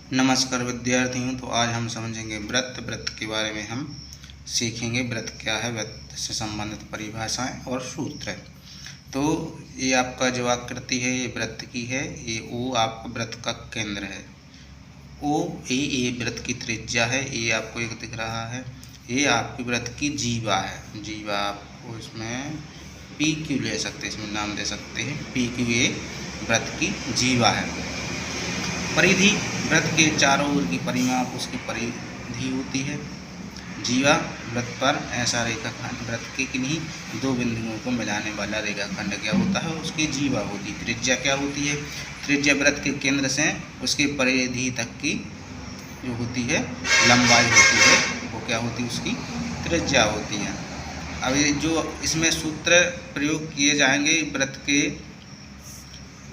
नमस्कार विद्यार्थियों। तो आज हम समझेंगे व्रत के बारे में हम सीखेंगे। व्रत क्या है, व्रत से संबंधित परिभाषाएं और सूत्र। तो ये आपका जो आकृति है ये व्रत की है। ये ओ आपका व्रत का केंद्र है। ओ ये व्रत की त्रिज्या है। ये आपको एक दिख रहा है, ये आपकी व्रत की जीवा है। जीवा आपको इसमें पी क्यू ले सकते हैं, इसमें नाम दे सकते हैं पी क्यू। ये व्रत की जीवा है। परिधि व्रत के चारों ओर की परिमाप उसकी परिधि होती है। जीवा व्रत पर ऐसा रेखाखंड, व्रत के किन्हीं दो बिंदुओं को मिलाने वाला रेखाखंड क्या होता है, उसकी जीवा होती है। त्रिज्या क्या होती है, त्रिज्या व्रत के केंद्र से उसकी परिधि तक की जो होती है लंबाई होती है, वो क्या होती है, उसकी त्रिज्या होती है। अब ये जो इसमें सूत्र प्रयोग किए जाएंगे व्रत के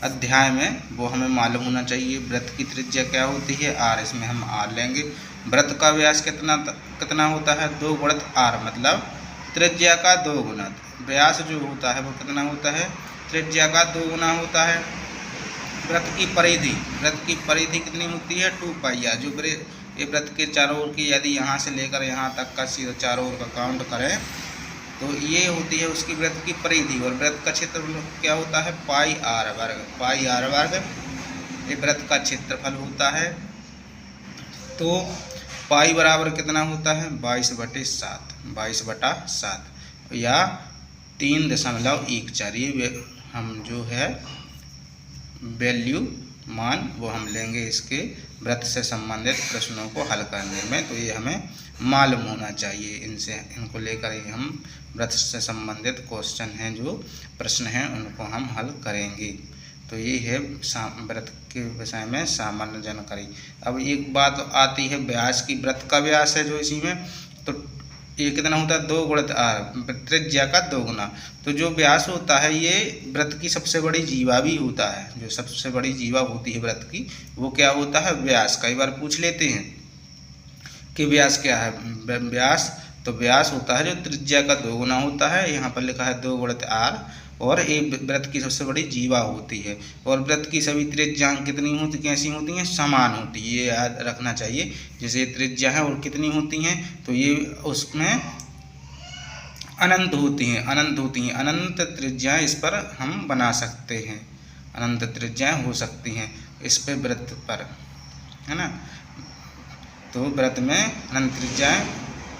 अध्याय में, वो हमें मालूम होना चाहिए। व्रत की त्रिज्या क्या होती है, आर। इसमें हम आर लेंगे। व्रत का व्यास कितना होता है, 2 गुणित आर, मतलब त्रिज्या का 2 गुना। व्यास जो होता है वो कितना होता है, त्रिज्या का 2 गुना होता है। व्रत की परिधि कितनी होती है, 2 पाई आर। जो ये व्रत के चारों ओर की, यदि यहाँ से लेकर यहाँ तक का सीधा चारों ओर का काउंट करें तो ये होती है उसकी व्रत की परिधि। और व्रत का क्षेत्रफल क्या होता है, पाई आर वर्ग। पाई आर वर्ग ये व्रत का क्षेत्रफल होता है। तो पाई बराबर कितना होता है, 22/7, 22/7 या 3.14। ये हम जो है वैल्यू मान वो हम लेंगे इसके व्रत से संबंधित प्रश्नों को हल करने में। तो ये हमें मालूम होना चाहिए। इनको लेकर ही हम व्रत से संबंधित क्वेश्चन हैं, जो प्रश्न हैं, उनको हम हल करेंगे। तो ये है व्रत के विषय में सामान्य जानकारी। अब एक बात आती है व्यास की। व्रत का व्यास है जो इसी में, तो ये कितना होता है, 2 गुणित आर, त्रिज्या का 2 गुना। तो जो व्यास होता है ये व्रत की सबसे बड़ी जीवा भी होता है। जो सबसे बड़ी जीवा होती है व्रत की, वो क्या होता है, व्यास। कई बार पूछ लेते हैं कि व्यास क्या है। व्यास तो व्यास होता है जो त्रिज्या का 2 गुना होता है। यहाँ पर लिखा है 2 गुणित आर, और ये व्रत की सबसे बड़ी जीवा होती है। और व्रत की सभी त्रिज्या कितनी होती, कैसी होती हैं, समान होती है। ये याद रखना चाहिए। जैसे त्रिज्या है और कितनी होती हैं, तो ये उसमें अनंत होती हैं, अनंत त्रिज्याएँ इस पर हम बना सकते हैं। अनंत त्रिज्याएँ हो सकती हैं इस पे व्रत पर, है ना। तो व्रत में अनंत त्रिज्याएँ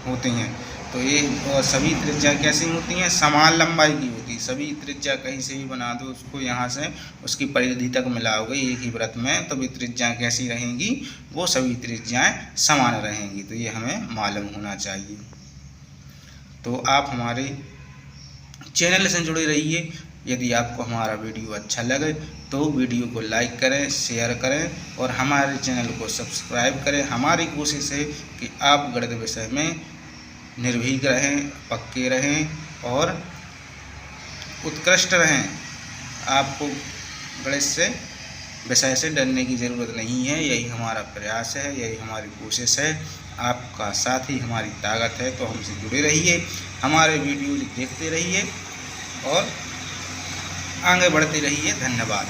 होती हैं। तो ये और सभी त्रिज्या कैसी होती हैं, समान लंबाई की होती है। सभी त्रिज्या कहीं से भी बना दो उसको, यहाँ से उसकी परिधि तक मिलाओगे एक ही व्रत में, तो भी त्रिज्याएँ कैसी रहेंगी, वो सभी त्रिज्याएँ समान रहेंगी। तो ये हमें मालूम होना चाहिए। तो आप हमारे चैनल से जुड़े रहिए। यदि आपको हमारा वीडियो अच्छा लगे तो वीडियो को लाइक करें, शेयर करें और हमारे चैनल को सब्सक्राइब करें। हमारी कोशिश है कि आप गणित विषय में निर्भीक रहें, पक्के रहें और उत्कृष्ट रहें। आपको गणित से विषय से डरने की ज़रूरत नहीं है। यही हमारा प्रयास है, यही हमारी कोशिश है। आपका साथ ही हमारी ताकत है। तो हमसे जुड़े रहिए, हमारे वीडियो देखते रहिए और आगे बढ़ते रहिए। धन्यवाद।